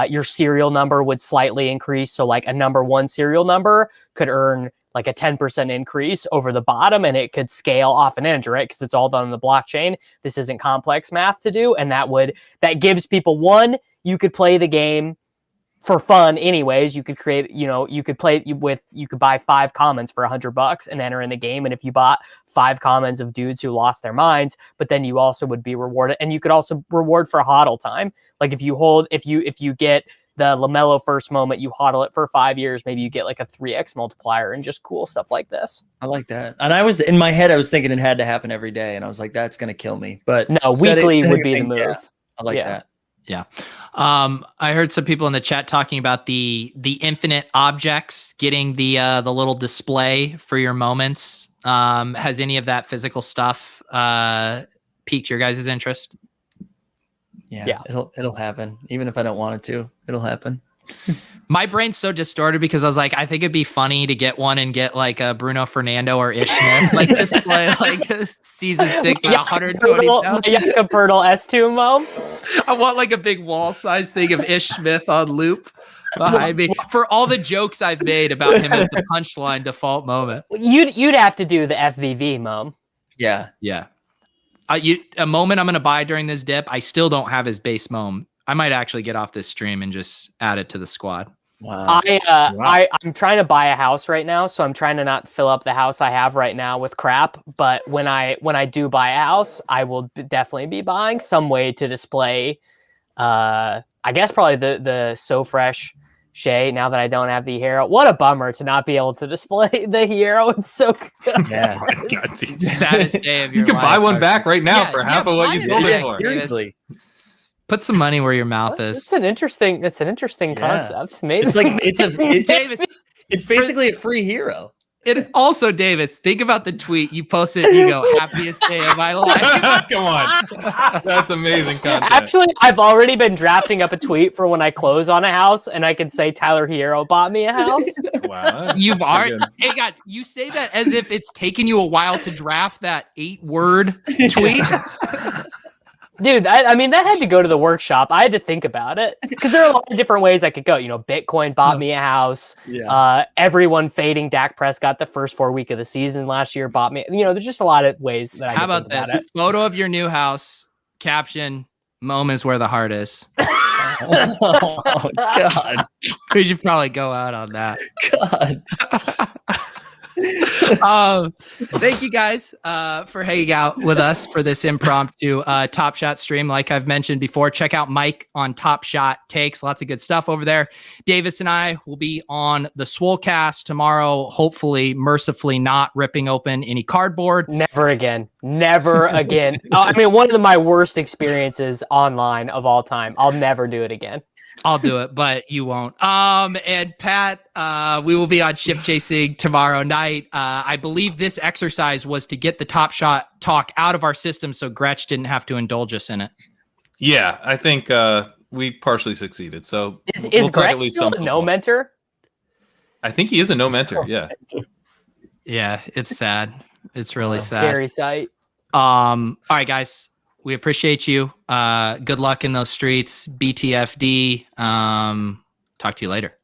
Your serial number would slightly increase. So like a number 1 serial number could earn like a 10% increase over the bottom, and it could scale off an integer, right? Because it's all done on the blockchain. This isn't complex math to do. And that gives people, one, you could play the game for fun anyways. You could create, you could buy 5 commons for $100 and enter in the game. And if you bought 5 commons of dudes who lost their minds, but then you also would be rewarded. And you could also reward for hodl time. Like if you get the LaMelo first moment, you hodl it for 5 years, maybe you get like a 3x multiplier and just cool stuff like this. I like that. And in my head, I was thinking it had to happen every day. And I was like, that's going to kill me. But no, weekly would be the move. Yeah, I like that. Yeah. I heard some people in the chat talking about the infinite objects getting the little display for your moments. Has any of that physical stuff piqued your guys' interest? Yeah. It'll happen. Even if I don't want it to, it'll happen. My brain's so distorted because I was like, I think it'd be funny to get one and get like a Bruno Fernando or Ish Smith, like display like season 6 at 120,000. Jakob Poeltl S2 mom. I want like a big wall size thing of Ish Smith on loop behind me for all the jokes I've made about him as the punchline default moment. You'd have to do the FVV mom. Yeah. A moment I'm going to buy during this dip. I still don't have his base mom. I might actually get off this stream and just add it to the squad. Wow. I'm trying to buy a house right now, so I'm trying to not fill up the house I have right now with crap. But when I do buy a house, I will definitely be buying some way to display. I guess probably the So Fresh Shay. Now that I don't have the hero, what a bummer to not be able to display the hero. It's so good. Yeah, saddest day of your life. You can buy one back right now for half of what you sold it for. Seriously. Put some money where your mouth is. It's an interesting concept. Maybe It's basically a free hero. It also, Davis, think about the tweet you posted. You go, happiest day of my life. Come on, that's amazing content. Actually, I've already been drafting up a tweet for when I close on a house, and I can say Tyler Hero bought me a house. Wow, you've already. Hey, God, you say that as if it's taken you a while to draft that 8-word tweet. Dude, I mean, that had to go to the workshop. I had to think about it because there are a lot of different ways I could go. Bitcoin bought me a house. Yeah. Everyone fading Dak Prescott the first 4 weeks of the season last year bought me. There's just a lot of ways that I How about this? Photo of your new house, caption, "Mom is where the heart is." Oh, God. We should probably go out on that. God. Thank you guys for hanging out with us for this impromptu Top Shot stream. Like I've mentioned before, check out Mike on Top Shot Taeks. Lots of good stuff over there. Davis and I will be on the Swolecast tomorrow, hopefully, mercifully not ripping open any cardboard. Never again. I mean, one of my worst experiences online of all time. I'll never do it again. I'll do it, but you won't. And Pat, we will be on Ship Chasing tomorrow night. I believe this exercise was to get the Top Shot talk out of our system so Gretsch didn't have to indulge us in it. Yeah, I think we partially succeeded. So is Gretsch still a no mentor? I think he is a no mentor. Yeah. Yeah, it's sad. It's really sad. Scary sight. All right, guys. We appreciate you. Good luck in those streets. BTFD. Talk to you later.